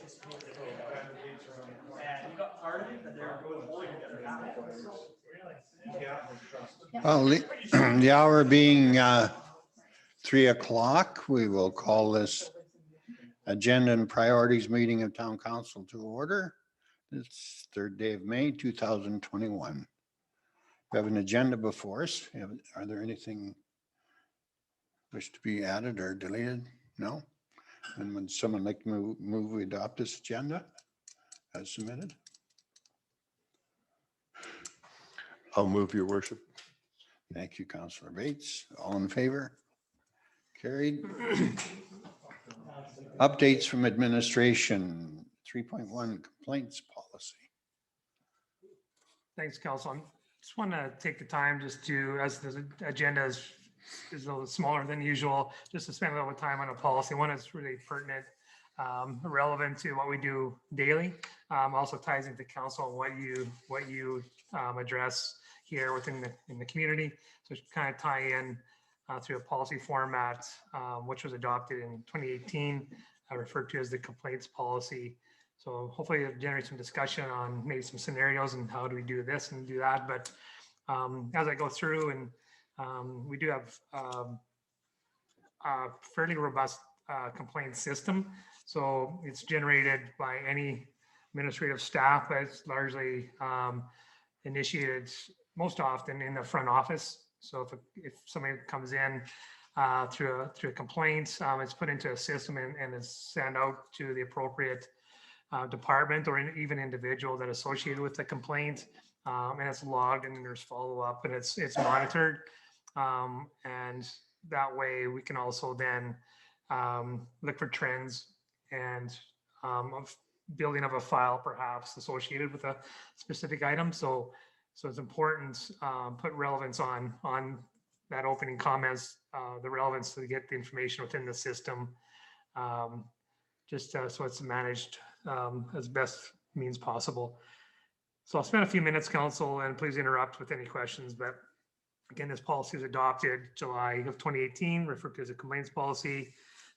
And you got part of it that they were going bowling together afterwards. Well, the hour being 3 o'clock, we will call this agenda and priorities meeting of town council to order. It's third day of May, 2021. We have an agenda before us. Are there anything wish to be added or deleted? No? And would someone like to move we adopt this agenda as submitted? I'll move, your worship. Thank you, Councillor Bates. All in favor? Carried. Updates from administration, 3.1 complaints policy. Thanks, Council. I just want to take the time just to, as the agenda is a little smaller than usual, just to spend a little time on a policy. One that's really pertinent, relevant to what we do daily. Also ties into council and what you address here within the community. So it's kind of tie in through a policy format, which was adopted in 2018, referred to as the complaints policy. So hopefully it'll generate some discussion on maybe some scenarios and how do we do this and do that. But as I go through, and we do have a fairly robust complaint system. So it's generated by any administrative staff, but it's largely initiated most often in the front office. So if somebody comes in through a complaint, it's put into a system and is sent out to the appropriate department or even individual that associated with the complaint, and it's logged and there's follow-up and it's monitored, and that way we can also then look for trends and of building of a file perhaps associated with a specific item. So it's important put relevance on that opening comments, the relevance to get the information within the system, just so it's managed as best means possible. So I'll spend a few minutes, council, and please interrupt with any questions. But again, this policy was adopted July of 2018, referred to as a complaints policy.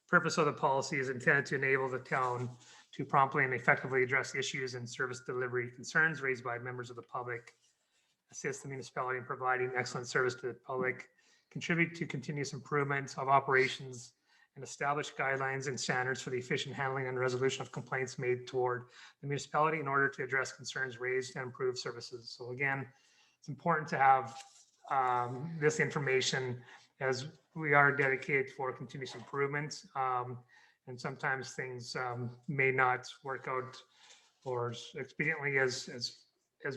Purpose of the policy is intended to enable the town to promptly and effectively address issues and service delivery concerns raised by members of the public, assist the municipality in providing excellent service to the public, contribute to continuous improvement of operations, and establish guidelines and standards for the efficient handling and resolution of complaints made toward the municipality in order to address concerns raised and improve services. So again, it's important to have this information as we are dedicated for continuous improvement. And sometimes things may not work out or as expediently as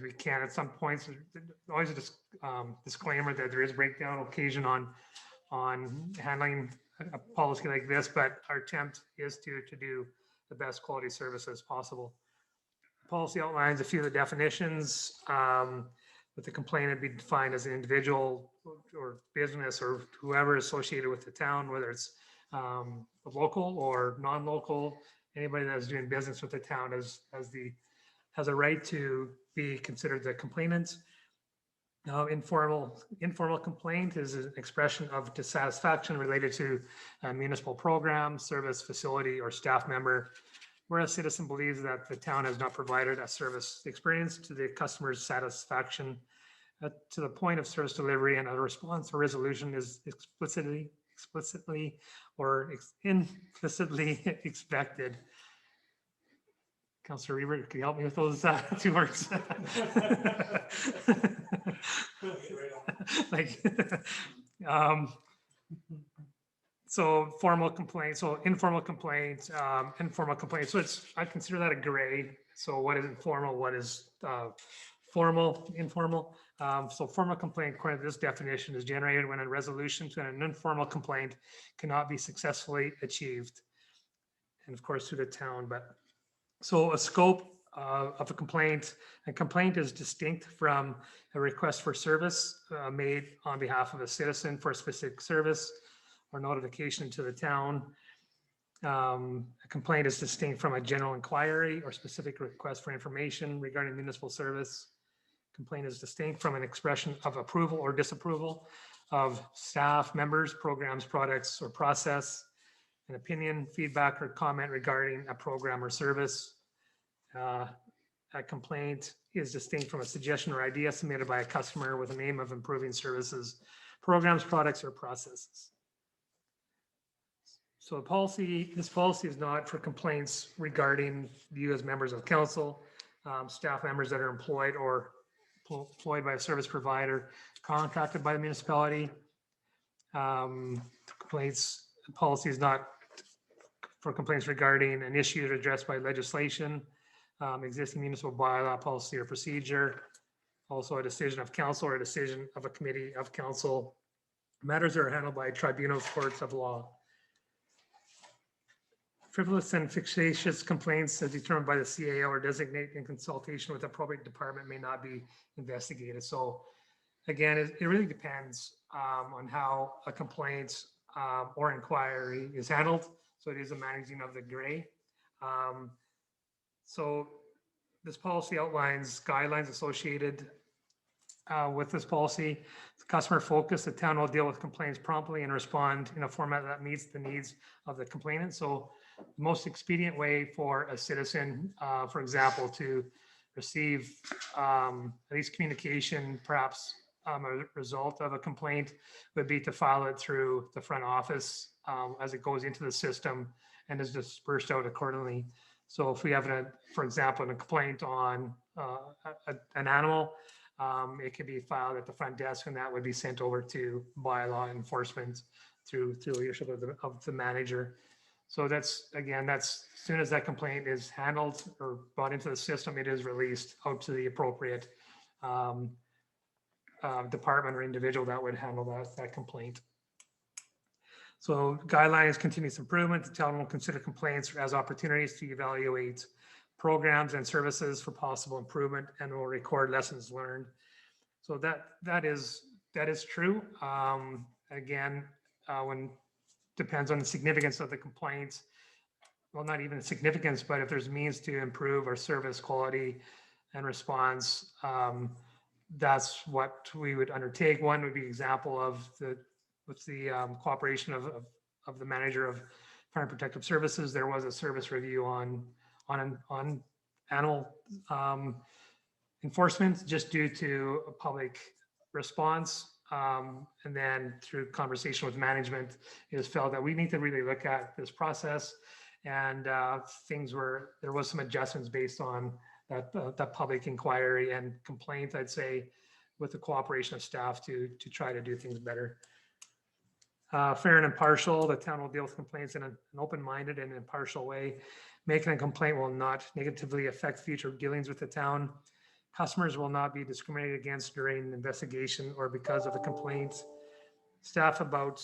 we can at some points. Always a disclaimer that there is breakdown occasion on handling a policy like this, but our attempt is to do the best quality service as possible. The policy outlines a few of the definitions. With the complainant be defined as an individual or business or whoever is associated with the town, whether it's local or non-local. Anybody that is doing business with the town has a right to be considered the complainant. Informal complaint is an expression of dissatisfaction related to a municipal program, service, facility, or staff member, where a citizen believes that the town has not provided a service experience to the customer's satisfaction to the point of service delivery, and a response or resolution is explicitly or implicitly expected. Councillor Reber, can you help me with those two words? So formal complaint, so informal complaint, informal complaint. So I consider that a gray. So what is informal? What is formal, informal? So formal complaint, according to this definition, is generated when a resolution to an informal complaint cannot be successfully achieved. And of course, through the town. But so a scope of a complaint is distinct from a request for service made on behalf of a citizen for a specific service or notification to the town. A complaint is distinct from a general inquiry or specific request for information regarding municipal service. Complaint is distinct from an expression of approval or disapproval of staff, members, programs, products, or process. an opinion, feedback, or comment regarding a program or service. A complaint is distinct from a suggestion or idea submitted by a customer with an aim of improving services, programs, products, or processes. So this policy is not for complaints regarding you as members of council, staff members that are employed by a service provider, contracted by the municipality. Complaints policy is not for complaints regarding an issue addressed by legislation, existing municipal bylaw, policy, or procedure. Also, a decision of council or a decision of a committee of council. Matters are handled by tribunals, courts of law. Frivolous and fictitious complaints as determined by the CAO or designate in consultation with the appropriate department may not be investigated. So again, it really depends on how a complaint or inquiry is handled. So it is a managing of the gray. So this policy outlines guidelines associated with this policy. It's customer focused. The town will deal with complaints promptly and respond in a format that meets the needs of the complainant. So the most expedient way for a citizen, for example, to receive at least communication, perhaps a result of a complaint, would be to file it through the front office as it goes into the system and is dispersed out accordingly. So if we have, for example, a complaint on an animal, it could be filed at the front desk, and that would be sent over to bylaw enforcement through leadership of the manager. So that's as soon as that complaint is handled or brought into the system, it is released out to the appropriate department or individual that would handle that complaint. So guidelines, continuous improvement. The town will consider complaints as opportunities to evaluate programs and services for possible improvement, and will record lessons learned. So that is true. Again, when depends on the significance of the complaints. Well, not even significance, but if there's means to improve our service quality and response, that's what we would undertake. One would be example of with the cooperation of the manager of Fire and Protective Services. There was a service review on animal enforcement just due to a public response. And then through conversation with management, it was felt that we need to really look at this process, and there was some adjustments based on that public inquiry and complaint, I'd say, with the cooperation of staff to try to do things better. Fair and impartial. The town will deal with complaints in an open-minded and impartial way. Making a complaint will not negatively affect future dealings with the town. Customers will not be discriminated against during the investigation or because of the complaint. Staff about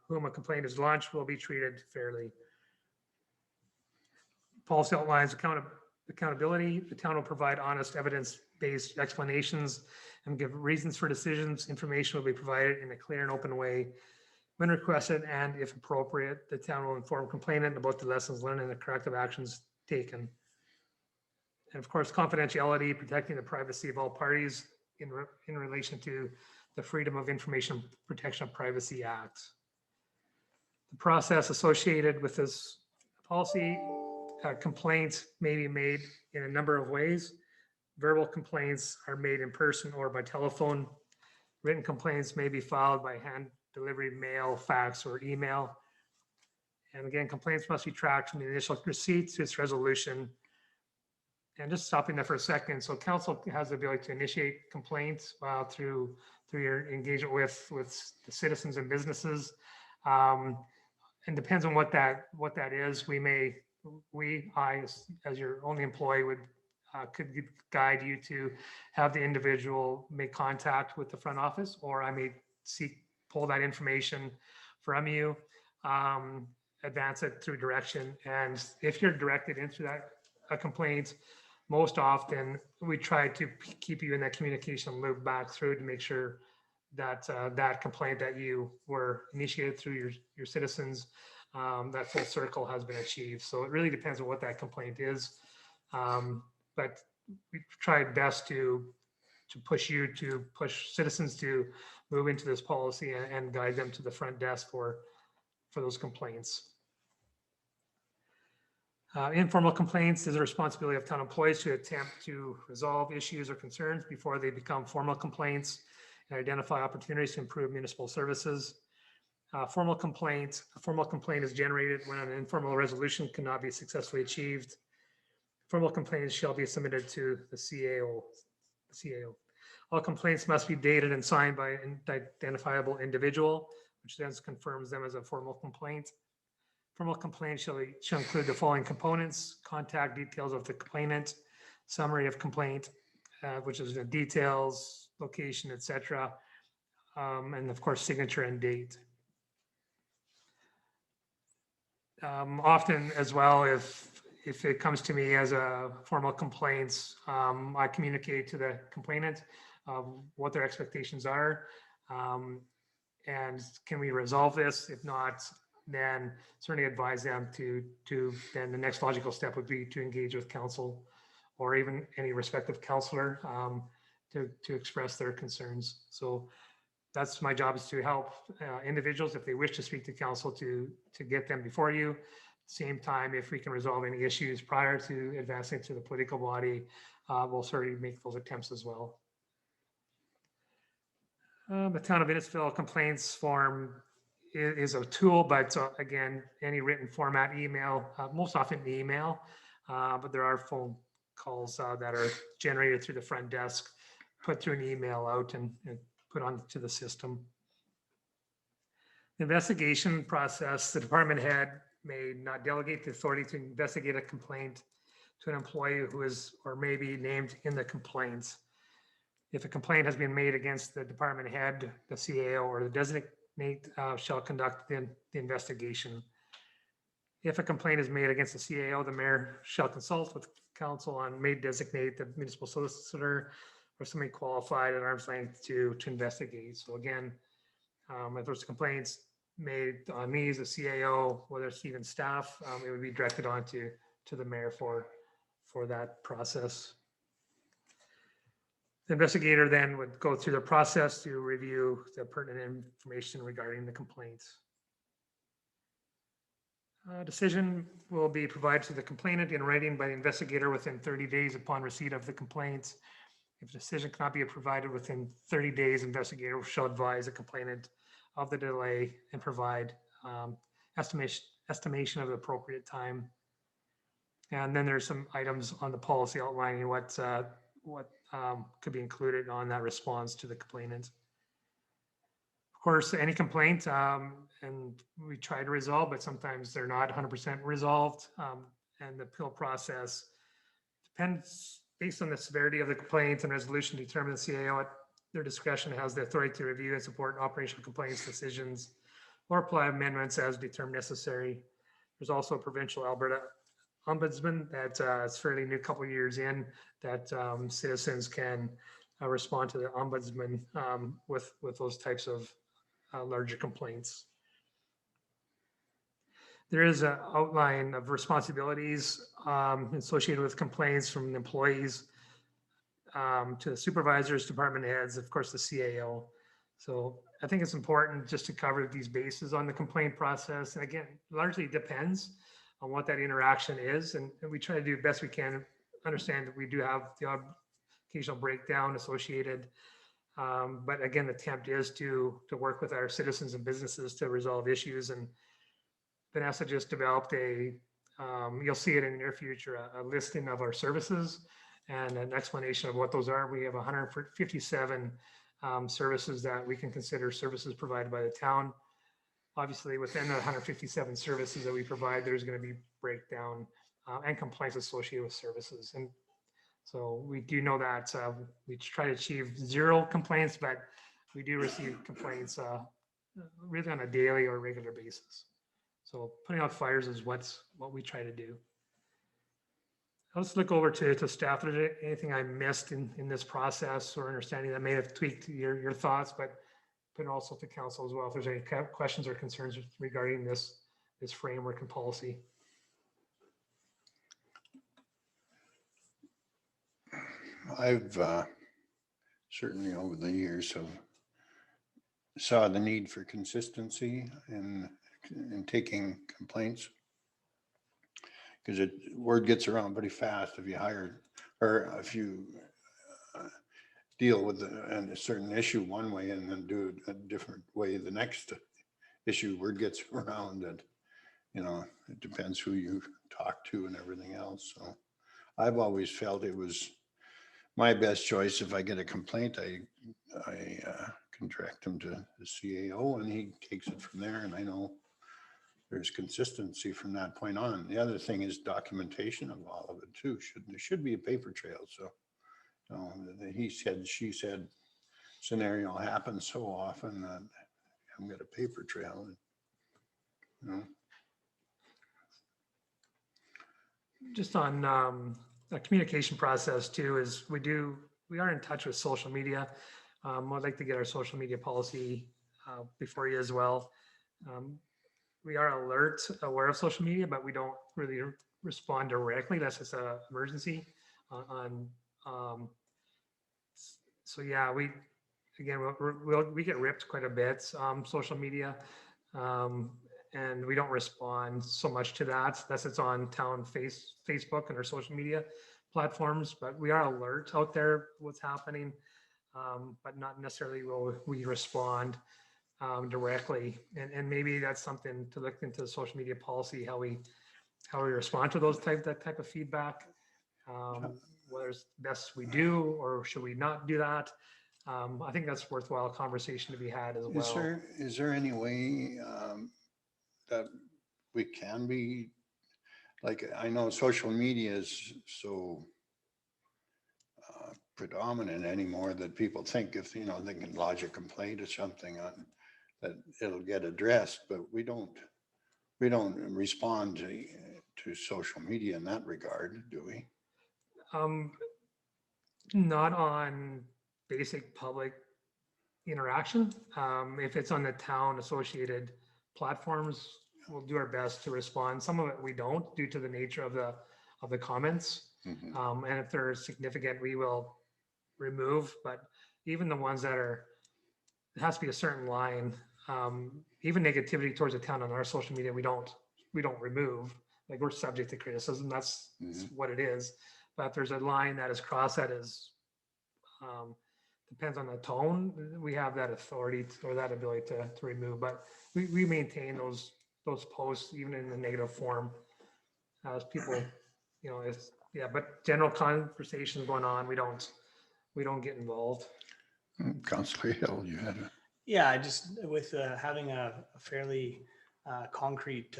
whom a complaint is launched will be treated fairly. Policy outlines accountability. The town will provide honest, evidence-based explanations and give reasons for decisions. Information will be provided in a clear and open way when requested, and if appropriate, the town will inform complainant about the lessons learned and the corrective actions taken. And of course, confidentiality, protecting the privacy of all parties in relation to the Freedom of Information Protection of Privacy Act. The process associated with this policy, complaints may be made in a number of ways. Verbal complaints are made in person or by telephone. Written complaints may be filed by hand delivery, mail, fax, or email. And again, complaints must be tracked from the initial receipt to its resolution. And just stopping there for a second. So council has the ability to initiate complaints through your engagement with the citizens and businesses. And depends on what that is. I, as your only employee, could guide you to have the individual make contact with the front office, or I may pull that information from you, advance it through direction. And if you're directed into a complaint, most often we try to keep you in that communication loop back through to make sure that that complaint that you were initiated through your citizens, that full circle has been achieved. So it really depends on what that complaint is. But we tried best to push citizens to move into this policy and guide them to the front desk for those complaints. Informal complaints is the responsibility of town employees to attempt to resolve issues or concerns before they become formal complaints and identify opportunities to improve municipal services. A formal complaint is generated when an informal resolution cannot be successfully achieved. Formal complaints shall be submitted to the CAO. All complaints must be dated and signed by an identifiable individual, which then confirms them as a formal complaint. Formal complaint shall include the following components: contact details of the complainant, summary of complaint, which is the details, location, etc., and of course, signature and date. Often as well, if it comes to me as a formal complaints, I communicate to the complainant what their expectations are, and can we resolve this? If not, then certainly advise them to then the next logical step would be to engage with council or even any respective counselor to express their concerns. So that's my job, is to help individuals if they wish to speak to council to get them before you. Same time, if we can resolve any issues prior to advancing to the political body, we'll certainly make those attempts as well. The town of Innisfail complaints form is a tool, but again, any written format, email, most often email, but there are phone calls that are generated through the front desk, put through an email out and put onto the system. The investigation process, the department head may not delegate the authority to investigate a complaint to an employee who is or may be named in the complaints. If a complaint has been made against the department head, the CAO, or the designate shall conduct the investigation. If a complaint is made against the CAO, the mayor shall consult with council on may designate the municipal solicitor or somebody qualified at arm's length to investigate. So again, if there's complaints made on me as a CAO, whether it's even staff, it would be directed on to the mayor for that process. The investigator then would go through the process to review the pertinent information regarding the complaints. Decision will be provided to the complainant in writing by the investigator within 30 days upon receipt of the complaints. If a decision cannot be provided within 30 days, investigator shall advise the complainant of the delay and provide estimation of the appropriate time. And then there's some items on the policy outlining what could be included on that response to the complainant. Of course, any complaint, and we try to resolve, but sometimes they're not 100% resolved. And the appeal process depends based on the severity of the complaint and resolution to determine the CAO at their discretion has the authority to review and support operational complaints decisions or apply amendments as determined necessary. There's also a provincial Alberta ombudsman that is fairly new, couple of years in, that citizens can respond to the ombudsman with those types of larger complaints. There is an outline of responsibilities associated with complaints from the employees to the supervisors, department heads, of course, the CAO. So I think it's important just to cover these bases on the complaint process. And again, largely depends on what that interaction is. And we try to do the best we can, understand that we do have the occasional breakdown associated. But again, the attempt is to work with our citizens and businesses to resolve issues. And Vanessa just developed you'll see it in the near future, a listing of our services and an explanation of what those are. We have 157 services that we can consider services provided by the town. Obviously, within the 157 services that we provide, there's going to be breakdown and complaints associated with services. And so we do know that we try to achieve 0 complaints, but we do receive complaints really on a daily or regular basis. So putting out fires is what we try to do. Let's look over to staff. Is there anything I missed in this process or understanding that may have tweaked your thoughts, but also to council as well, if there's any questions or concerns regarding this framework and policy. I've certainly over the years saw the need for consistency in taking complaints. because word gets around pretty fast if you hire, or if you deal with a certain issue one way and then do it a different way the next issue, word gets around that, it depends who you talk to and everything else. So I've always felt it was my best choice. If I get a complaint, I can direct them to the CAO and he takes it from there. And I know there's consistency from that point on. The other thing is documentation of all of it too. There should be a paper trail. So, the he said, she said scenario happens so often that I've got a paper trail. And, Just on the communication process too, is we are in touch with social media. I'd like to get our social media policy before you as well. We are aware of social media, but we don't really respond directly. That's just an emergency so yeah, we get ripped quite a bit, social media. And we don't respond so much to that. It's on town Facebook and our social media platforms, but we are alert out there what's happening, but not necessarily will we respond directly. And maybe that's something to look into the social media policy, how we respond to that type of feedback. Whether it's best we do or should we not do that? I think that's worthwhile conversation to be had as well. is there any way that we can be, like, I know social media is so predominant anymore that people think if, they can lodge a complaint or something on that it'll get addressed, but we don't respond to social media in that regard, do we? Not on basic public interaction. If it's on the town associated platforms, we'll do our best to respond. Some of it we don't, due to the nature of the comments. Mhm. And if they're significant, we will remove. But even the ones that it has to be a certain line. Even negativity towards the town on our social media, we don't remove. Like, we're subject to criticism. That's what it is. But if there's a line that is crossed, that is depends on the tone, we have that authority or that ability to remove. But we maintain those posts even in the negative form as people, but general conversations going on, we don't get involved. Councillor Hill, you had a. Yeah, I just, with having a fairly concrete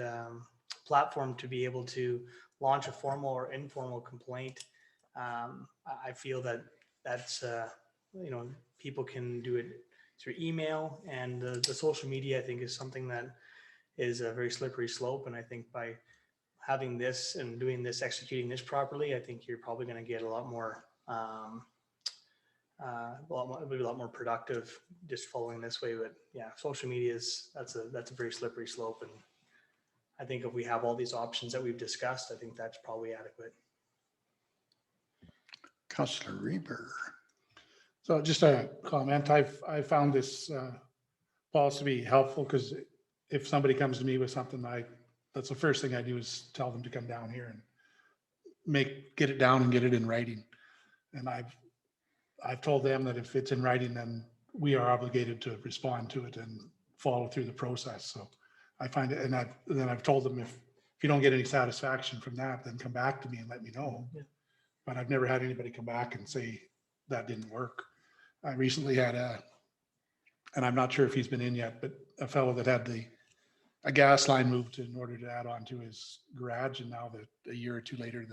platform to be able to launch a formal or informal complaint, I feel that's people can do it through email, and the social media, I think, is something that is a very slippery slope. And I think by having this and doing this, executing this properly, I think you're probably going to get a lot more it'll be a lot more productive just following this way. But yeah, social media that's a very slippery slope. And I think if we have all these options that we've discussed, I think that's probably adequate. Councillor Reber. So just a comment, I found this policy to be helpful, because if somebody comes to me with something, that's the first thing I do is tell them to come down here and get it down and get it in writing. And I've told them that if it's in writing, then we are obligated to respond to it and follow through the process. So I find it, and then I've told them if you don't get any satisfaction from that, then come back to me and let me know. Yeah. But I've never had anybody come back and say that didn't work. I recently had and I'm not sure if he's been in yet, but a fellow that had a gas line moved in order to add on to his garage. And now that a year or two later,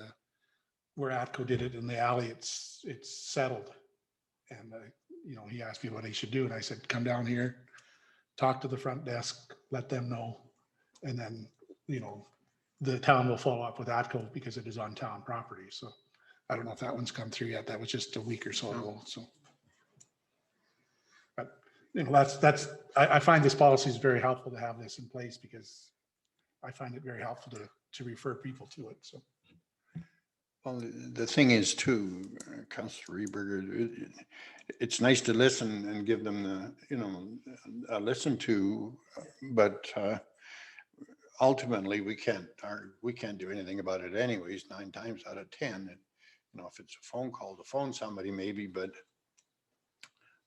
where ATCO did it in the alley, it's settled. And, he asked me what he should do. And I said, come down here, talk to the front desk, let them know. And then, the town will follow up with ATCO because it is on town property. So I don't know if that one's come through yet. That was just a week or so ago. So, but I find this policy is very helpful to have this in place, because I find it very helpful to refer people to it. So. Well, the thing is too, Councillor Reberger, it's nice to listen and give them a listen to, but ultimately, we can't do anything about it anyways, 9 times out of 10. And, you know, if it's a phone call to phone somebody maybe, but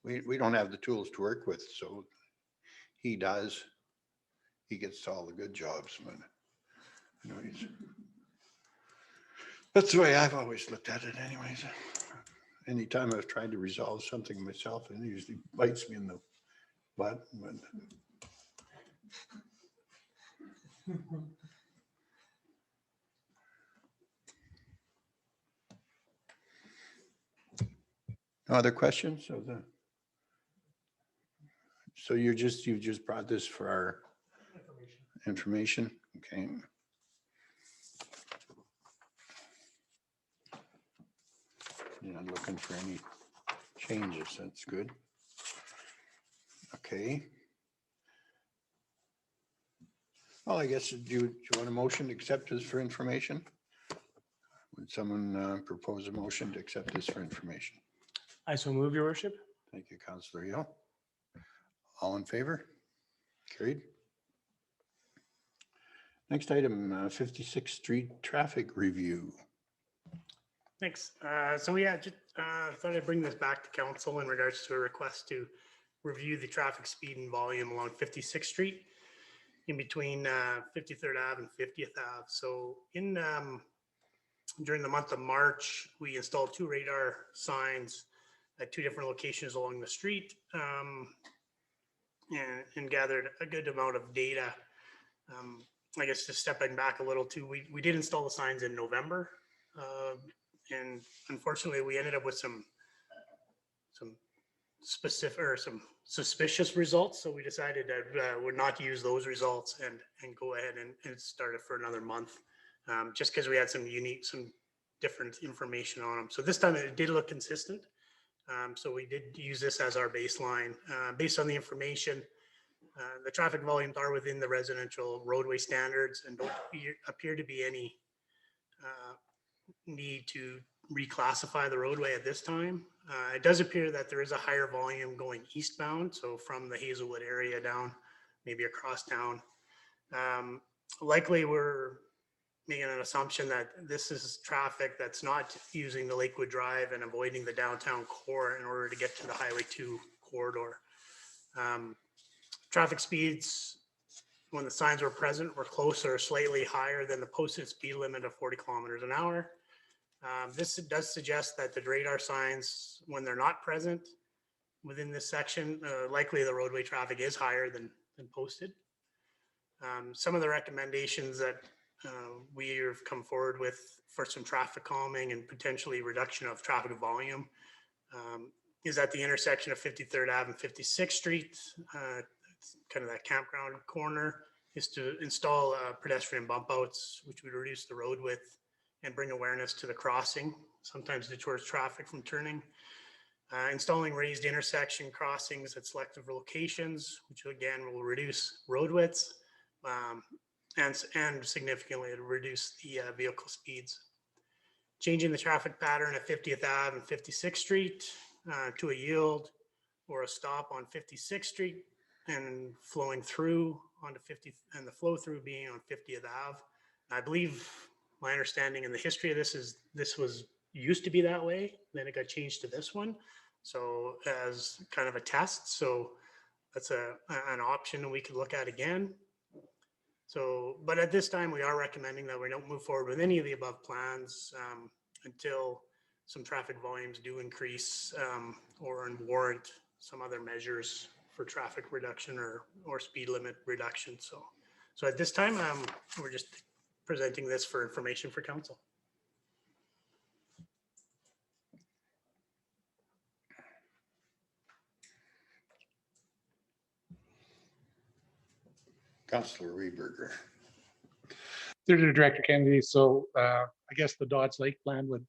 we don't have the tools to work with, so he does. He gets all the good jobs, but anyways. That's the way I've always looked at it anyways. Anytime I've tried to resolve something myself, it usually bites me in the butt, but no other questions of the? So you just brought this for our information, okay? You're not looking for any changes, that's good. Okay. Well, I guess, do you want a motion to accept this for information? Would someone propose a motion to accept this for information? I so move, your worship. Thank you, Councillor Yale. All in favor? Carried. Next item, 56th Street traffic review. Thanks. So yeah, just thought I'd bring this back to council in regards to a request to review the traffic speed and volume along 56th Street in between 53rd Ave and 50th Ave. So during the month of March, we installed 2 radar signs at 2 different locations along the street, and gathered a good amount of data. I guess just stepping back a little too, we did install the signs in November, and unfortunately we ended up with some specific or some suspicious results. So we decided that would not use those results and go ahead and start it for another month, just because we had some different information on them. So this time it did look consistent. So we did use this as our baseline. Based on the information, the traffic volumes are within the residential roadway standards and don't appear to be any need to reclassify the roadway at this time. It does appear that there is a higher volume going eastbound, so from the Hazelwood area down, maybe across town. Likely we're making an assumption that this is traffic that's not using the Lakewood Drive and avoiding the downtown core in order to get to the Highway 2 corridor. Traffic speeds, when the signs were present, were closer or slightly higher than the posted speed limit of 40 kilometers an hour. This does suggest that the radar signs, when they're not present within this section, likely the roadway traffic is higher than posted. Some of the recommendations that we have come forward with for some traffic calming and potentially reduction of traffic volume is at the intersection of 53rd Ave and 56th Street, kind of that campground corner, is to install pedestrian bump outs, which would reduce the road width and bring awareness to the crossing, sometimes detours traffic from turning. Installing raised intersection crossings at selective locations, which again will reduce road widths and significantly reduce the vehicle speeds. Changing the traffic pattern at 50th Ave and 56th Street to a yield or a stop on 56th Street and flowing through onto 50th, and the flow through being on 50th Ave. I believe my understanding in the history of this is this was used to be that way, then it got changed to this one. So as kind of a test, so that's an option we could look at again. So, but at this time, we are recommending that we don't move forward with any of the above plans until some traffic volumes do increase or warrant some other measures for traffic reduction or speed limit reduction. So at this time, we're just presenting this for information for council. Councillor Reberger. Through to Director Kennedy. So I guess the Dodds Lake plan would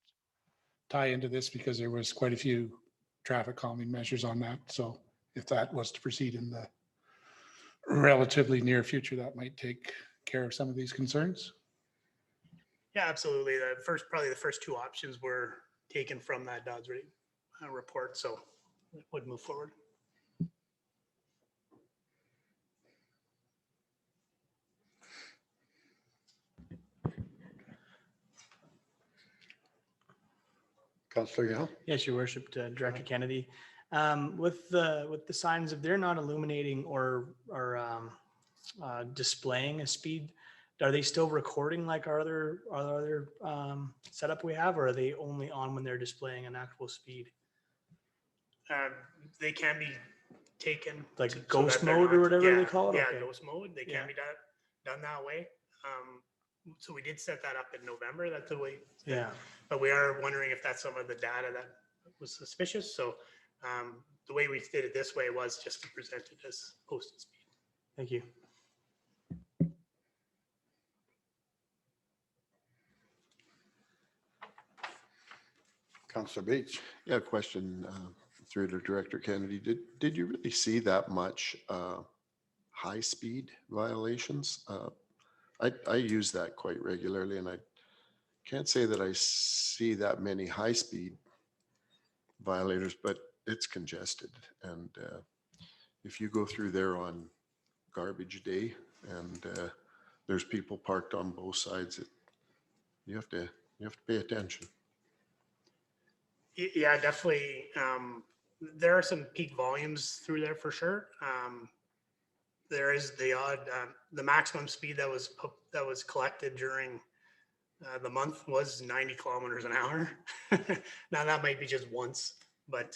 tie into this because there was quite a few traffic calming measures on that. So if that was to proceed in the relatively near future, that might take care of some of these concerns. Yeah, absolutely. Probably the first 2 options were taken from that Dodds rate report, so it would move forward. Councillor Yell? Yes, Your Worship, Director Kennedy. With the signs, if they're not illuminating or displaying a speed, are they still recording like our other setup we have, or are they only on when they're displaying an actual speed? They can be taken. Like so that ghost they're mode or not- whatever yeah, they call it? Yeah, Okay. ghost mode. They Yeah. can be done that way. So we did set that up in November. That's the way. Yeah. But we are wondering if that's some of the data that was suspicious. So the way we did it this way was just to present it as posted speed. Thank you. Councillor Beach? Yeah, question through to Director Kennedy. Did you really see that much high-speed violations? I use that quite regularly, and I can't say that I see that many high-speed violators, but it's congested. And if you go through there on garbage day and there's people parked on both sides, you have to pay attention. Yeah, definitely. There are some peak volumes through there for sure. There is the odd, the maximum speed that was collected during the month was 90 kilometers an hour. Now that might be just once, but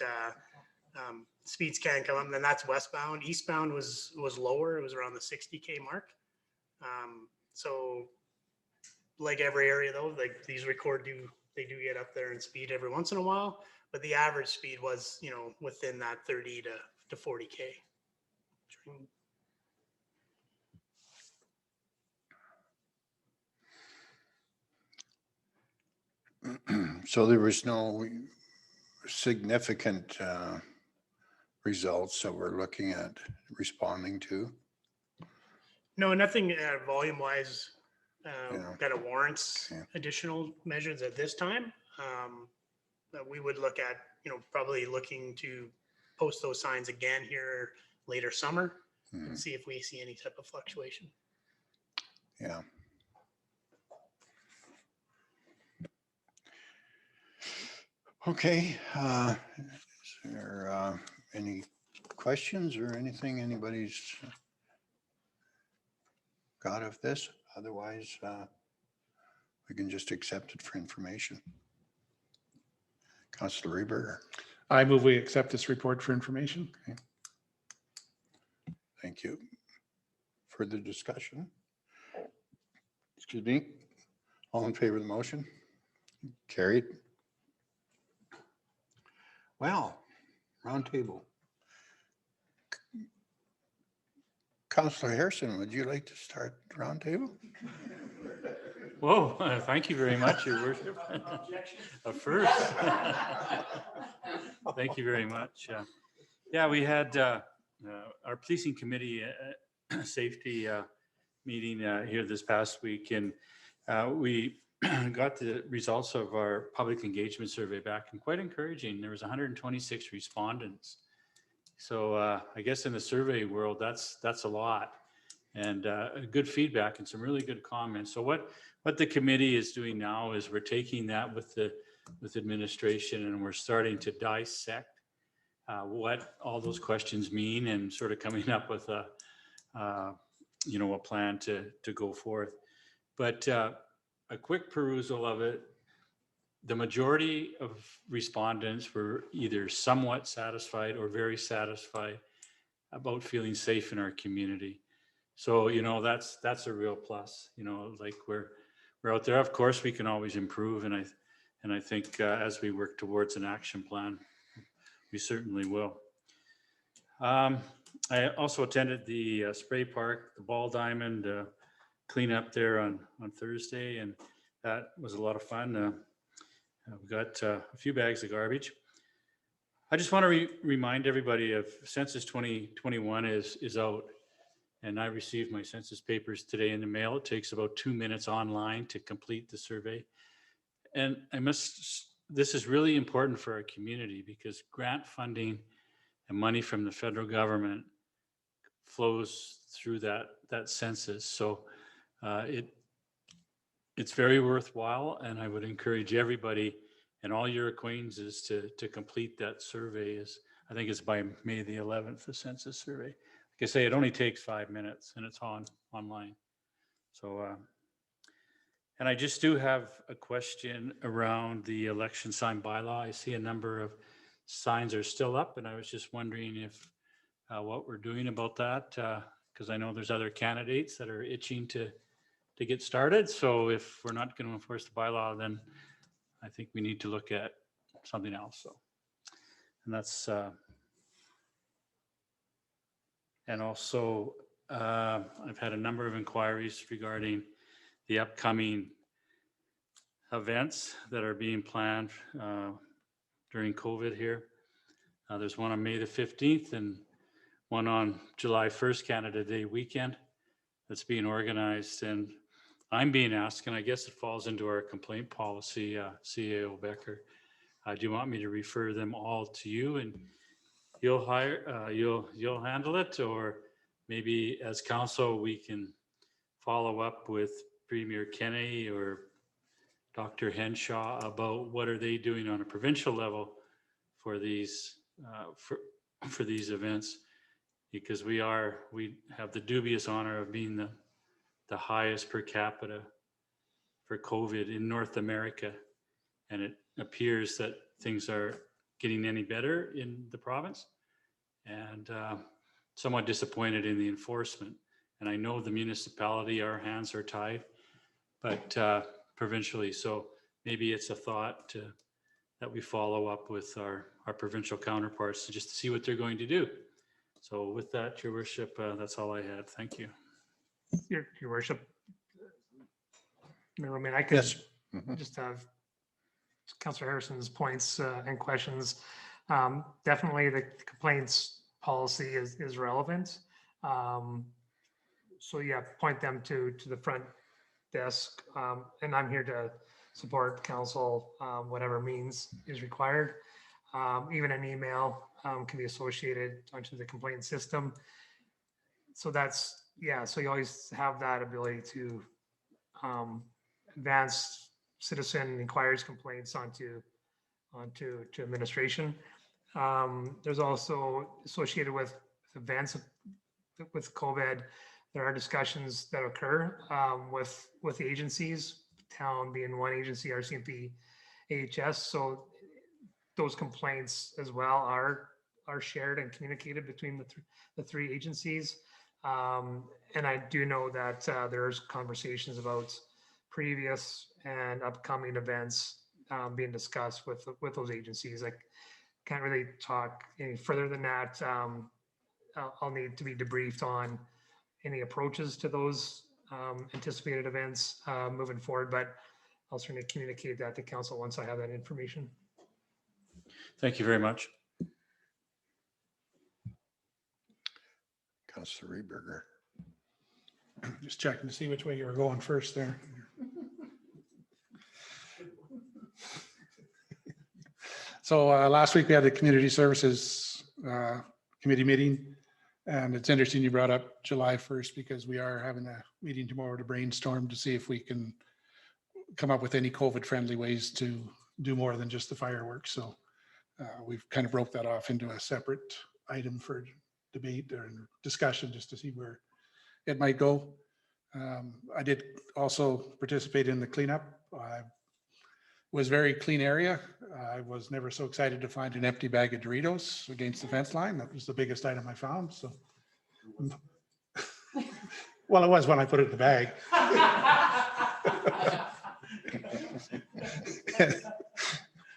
speeds can come up, and that's westbound. Eastbound was lower. It was around the 60K mark. So like every area though, like these they do get up there in speed every once in a while, but the average speed was, within that 30 to 40K. So there was no significant results that we're looking at responding to? No, nothing volume wise Yeah. kind of warrants Okay. additional measures at this time. But we would look at, probably looking to post those signs again here later summer and see if we see any type of fluctuation. Yeah. Okay. Is there any questions or anything anybody's got of this? Otherwise, we can just accept it for information. Councillor Reber. I move we accept this report for information. Thank you. Further discussion? Excuse me. All in favor of the motion? Carried. Well, roundtable. Councillor Harrison, would you like to start the roundtable? Whoa, thank you very much, Your Worship. A first. Thank you very much. Yeah, we had our policing committee safety meeting here this past week, and we got the results of our public engagement survey back, and quite encouraging. There was 126 respondents. So I guess in the survey world, that's a lot, and good feedback and some really good comments. So what the committee is doing now is we're taking that with administration, and we're starting to dissect what all those questions mean, and sort of coming up with a plan to go forth. But a quick perusal of it, the majority of respondents were either somewhat satisfied or very satisfied about feeling safe in our community. So, that's a real plus, like we're out there. Of course, we can always improve. And I think as we work towards an action plan, we certainly will. I also attended the spray park, the ball diamond cleanup there on Thursday, and that was a lot of fun. We got a few bags of garbage. I just want to remind everybody of Census 2021 is out, and I received my census papers today in the mail. It takes about 2 minutes online to complete the survey. And this is really important for our community, because grant funding and money from the federal government flows through that census. So it's very worthwhile, and I would encourage everybody and all your acquaintances to complete that survey. Is I think it's by May the 11th, the census survey. Like I say, it only takes 5 minutes and it's online. So, and I just do have a question around the election sign bylaw. I see a number of signs are still up, and I was just wondering if what we're doing about that, because I know there's other candidates that are itching to get started. So if we're not going to enforce the bylaw, then I think we need to look at something else. So, and that's, and also I've had a number of inquiries regarding the upcoming events that are being planned during COVID here. There's one on May the 15th and one on July 1st, Canada Day weekend, that's being organized. And I'm being asked, and I guess it falls into our complaint policy, CAO Becker, do you want me to refer them all to you and you'll you'll handle it? Or maybe as council, we can follow up with Premier Kenney or Dr. Henshaw about what are they doing on a provincial level for these for these events, because we have the dubious honor of being the highest per capita for COVID in North America, and it appears that things are getting any better in the province, and somewhat disappointed in the enforcement. And I know the municipality, our hands are tied, but provincially. So maybe it's a thought that we follow up with our provincial counterparts to just to see what they're going to do. So with that, Your Worship, that's all I had. Thank you. Your Worship, Mayor Romaine, I could Yes. just have Councillor Harrison's points and questions. Definitely the complaints policy is relevant. So yeah, point them to the front desk, and I'm here to support council, whatever means is required. Even an email can be associated onto the complaint system. So that's, yeah, so you always have that ability to advance citizen inquiries, complaints onto administration. There's also associated with events with COVID, there are discussions that occur with agencies, town being one agency, RCMP, AHS. So those complaints as well are shared and communicated between the three agencies. And I do know that there's conversations about previous and upcoming events being discussed with those agencies. I can't really talk any further than that. I'll need to be debriefed on any approaches to those anticipated events moving forward, but I'll certainly communicate that to council once I have that information. Thank you very much. Councillor Reberger. Just checking to see which way you were going first there. So last week we had the Community Services Committee meeting, and it's interesting you brought up July 1st because we are having a meeting tomorrow to brainstorm to see if we can come up with any COVID-friendly ways to do more than just the fireworks. So we've kind of broke that off into a separate item for debate or discussion just to see where it might go. I did also participate in the cleanup. Was very clean area. I was never so excited to find an empty bag of Doritos against the fence line. That was the biggest item I found. So, well, it was when I put it in the bag.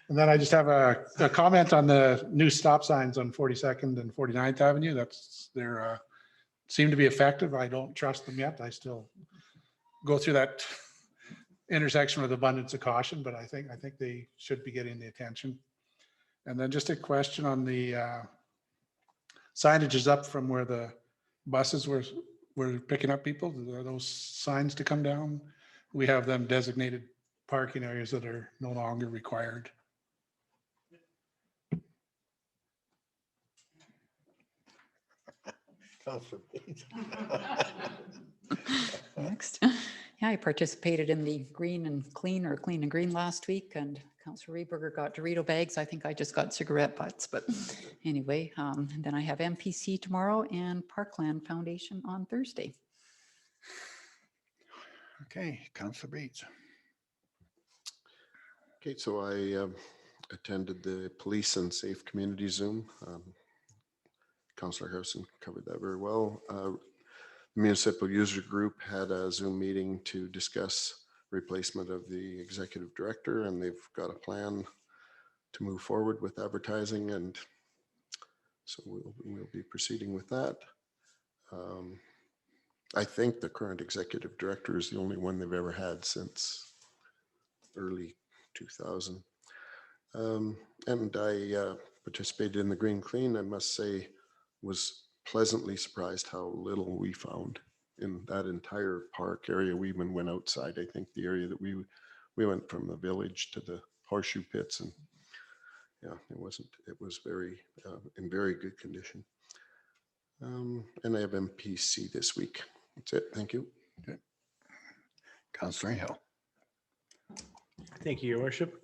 And then I just have a comment on the new stop signs on 42nd and 49th Avenue. They're seem to be effective. I don't trust them yet. I still go through that intersection with abundance of caution, but I think they should be getting the attention. And then just a question on the signage is up from where the buses were picking up people. Are those signs to come down? We have them designated parking areas that are no longer required. Next. Yeah, I participated in the green and clean or clean and green last week and Councillor Rehberger got Dorito bags. I think I just got cigarette butts, but anyway, and then I have MPC tomorrow and Parkland Foundation on Thursday. Okay, Councillor Bates. Okay, so I attended the Police and Safe Community Zoom. Councillor Harrison covered that very well. Municipal User Group had a Zoom meeting to discuss replacement of the executive director, and they've got a plan to move forward with advertising, and so we'll be proceeding with that. I think the current executive director is the only one they've ever had since early 2000. And I participated in the Green Clean. I must say, was pleasantly surprised how little we found in that entire park area. We even went outside. I think the area that we went from the village to the horseshoe pits, and yeah, it was very in very good condition. And I have MPC this week. That's it. Thank you. Okay. Councillor Hill. Thank you, Your Worship.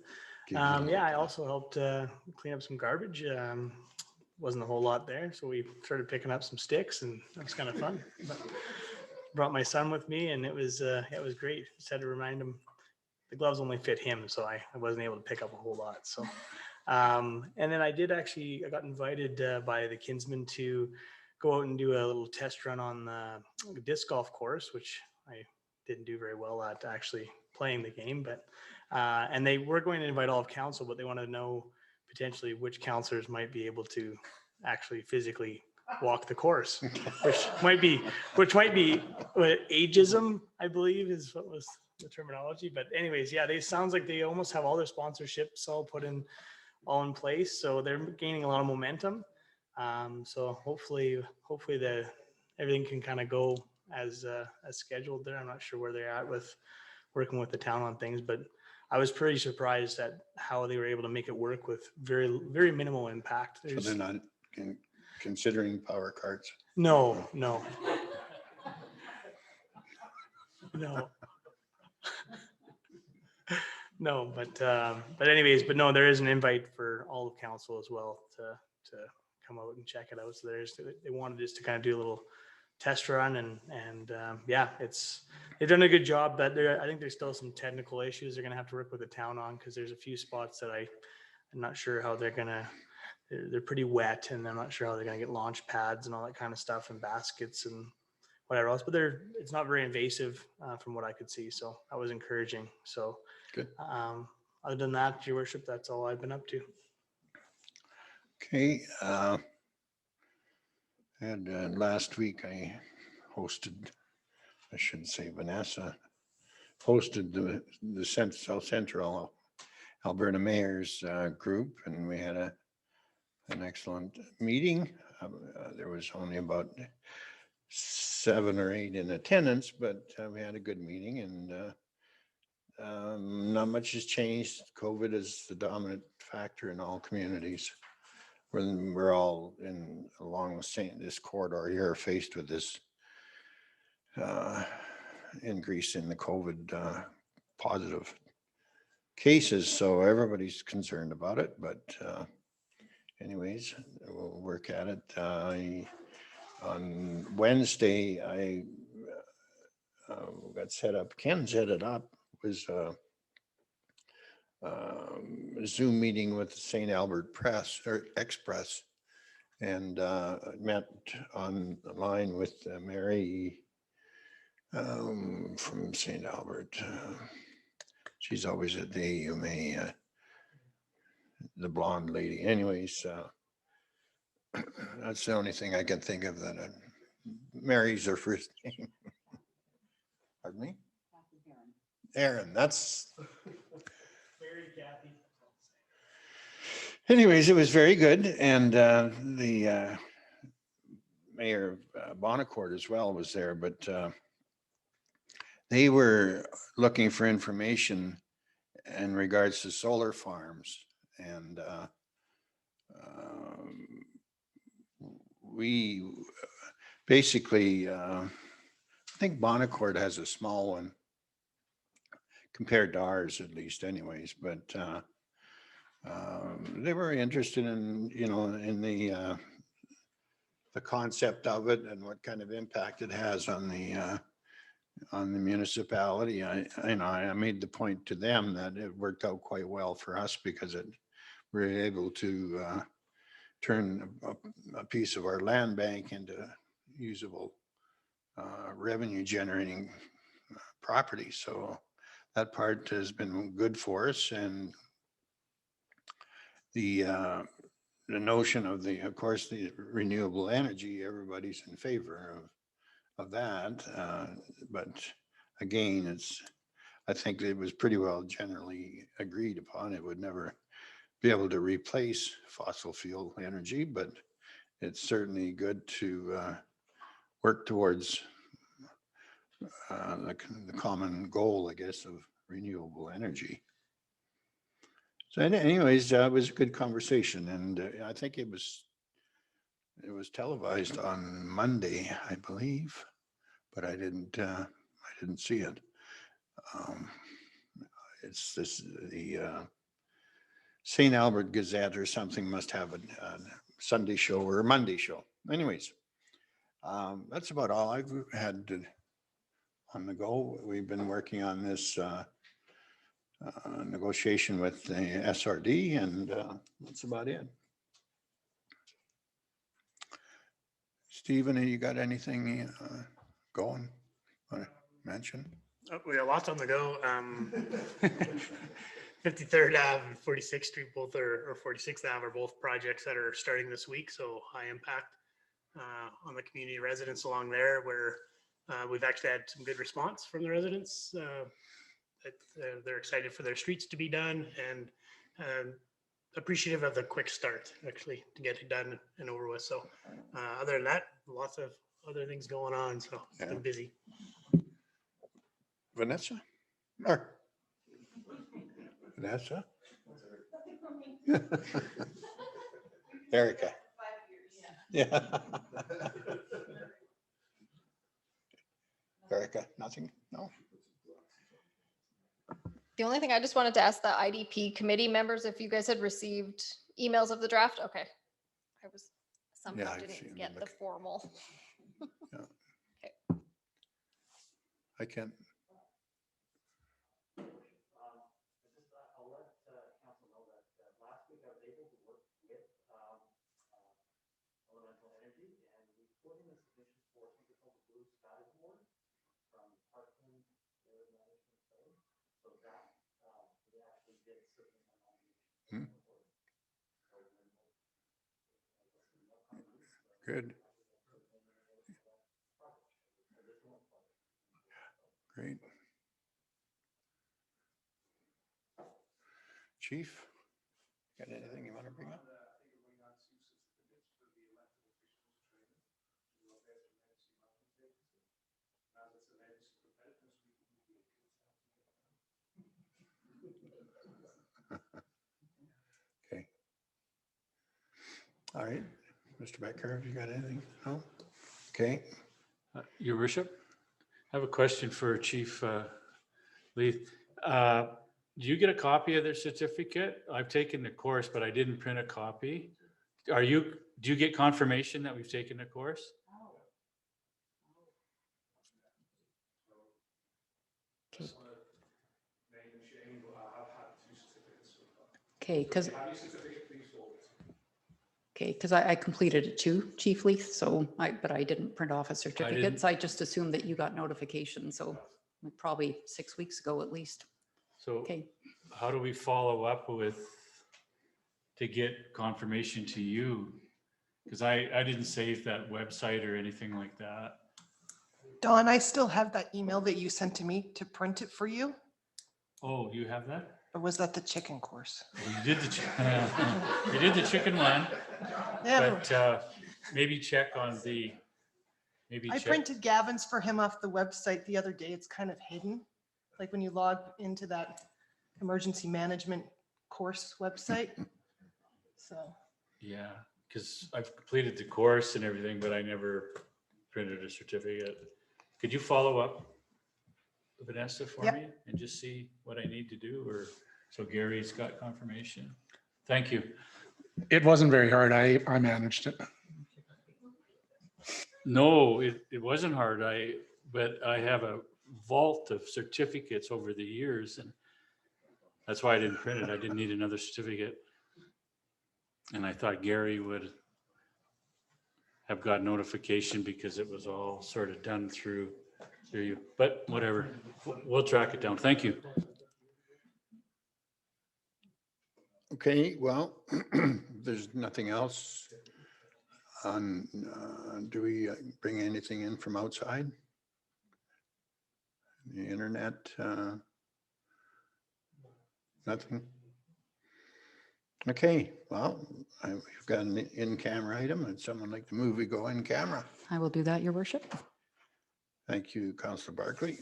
Yeah, I also helped clean up some garbage. Wasn't a whole lot there, so we started picking up some sticks, and that was kind of fun. But brought my son with me, and it was great. Just had to remind him the gloves only fit him, so I wasn't able to pick up a whole lot. So, and then I got invited by the Kinsmen to go out and do a little test run on the disc golf course, which I didn't do very well at actually playing the game, but and they were going to invite all of council, but they wanted to know potentially which councillors might be able to actually physically walk the course, which might be ageism, I believe is what was the terminology. But anyways, yeah, they sounds like they almost have all their sponsorships all in place, so they're gaining a lot of momentum. So hopefully everything can kind of go as scheduled there. I'm not sure where they're at with working with the town on things, but I was pretty surprised at how they were able to make it work with very, very minimal impact. So they're not considering power carts? No. No, but anyways, but no, there is an invite for all of council as well to come out and check it out. So they wanted just to kind of do a little test run, and yeah, they've done a good job. But I think there's still some technical issues they're gonna have to work with the town on, because there's a few spots that I'm not sure how they're pretty wet, and I'm not sure how they're gonna get launch pads and all that kind of stuff, and baskets and whatever else. But it's not very invasive from what I could see, so that was encouraging. So good. Other than that, Your Worship, that's all I've been up to. Okay. And last week I hosted, I shouldn't say Vanessa, hosted the South Central Alberta Mayor's group, and we had an excellent meeting. There was only about 7 or 8 in attendance, but we had a good meeting, and not much has changed. COVID is the dominant factor in all communities. We're all along this corridor here faced with this increase in the COVID positive cases. So everybody's concerned about it, but anyways, we'll work at it. On Wednesday, I got set up. Ken set it up. It was a Zoom meeting with the St. Albert Press or Express, and met online with Mary from St. Albert. She's always at the AUMA, the blonde lady. Anyways, that's the only thing I can think of that Mary's her first name. Pardon me? Aaron, that's. Anyways, it was very good, and the Mayor of Bonnecourt as well was there, but they were looking for information in regards to solar farms, and we basically, I think Bonnecourt has a small one compared to ours, at least anyways, but They were interested in, in the concept of it and what kind of impact it has on the municipality. I made the point to them that it worked out quite well for us because we're able to turn a piece of our land bank into usable revenue generating property. So that part has been good for us. And the notion of of course, the renewable energy, everybody's in favor of that. But again, I think it was pretty well generally agreed upon. It would never be able to replace fossil fuel energy, but it's certainly good to work towards the common goal, I guess, of renewable energy. So anyways, it was a good conversation, and I think it was televised on Monday, I believe, but I didn't see it. It's the St. Albert Gazette or something must have a Sunday show or a Monday show. Anyways, that's about all I've had on the go. We've been working on this negotiation with the SRD, and that's about it. Stephen, have you got anything going? Want to mention? Oh, we got lots on the go. 53rd Ave and 46th Street both or 46th Ave are both projects that are starting this week. So high impact on the community residents along there, where we've actually had some good response from the residents. They're excited for their streets to be done and appreciative of the quick start actually to get it done and over with. So other than that, lots of other things going on. So it's been busy. Vanessa? Or Vanessa? Erica? Yeah. Erica, nothing? No? The only thing I just wanted to ask the IDP committee members if you guys had received emails of the draft. Okay. I was somehow Yeah, I've seen didn't them. get the formal. I can't. Hmm. Good. Great. Chief, got anything you want to bring up? Okay. All right. Mr. Becker, have you got anything? No? Okay. Your worship, I have a question for Chief Leith. Do you get a copy of their certificate? I've taken the course, but I didn't print a copy. Do you get confirmation that we've taken the course? Okay, because I completed it too, Chief Leith, so but I didn't print off a certificate, so I just assumed that you got notification, so probably 6 weeks ago at least. So Okay, how do we follow up to get confirmation to you? Because I didn't save that website or anything like that. Dawn, I still have that email that you sent to me to print it for you. Oh, you have that? Or was that the chicken course? You did you did the chicken one, Yeah, but maybe check on I printed Gavin's for him off the website the other day. It's kind of hidden. Like when you log into that emergency management course website. So. Yeah, because I've completed the course and everything, but I never printed a certificate. Could you follow up, Vanessa, for Yep. me and just see what I need to do, or so Gary's got confirmation? Thank you. It wasn't very hard. I managed it. No, it wasn't hard. But I have a vault of certificates over the years, and that's why I didn't print it. I didn't need another certificate. And I thought Gary would have got notification because it was all sort of done through you, but whatever. We'll track it down. Thank you. Okay, well, there's nothing else on, do we bring anything in from outside? The internet, nothing? Okay, well, we've got an in-camera item. Would someone like to move, we go in camera? I will do that, your worship. Thank you, Councillor Barkley.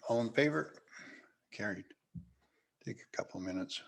All in favor? Carried. Take a couple minutes.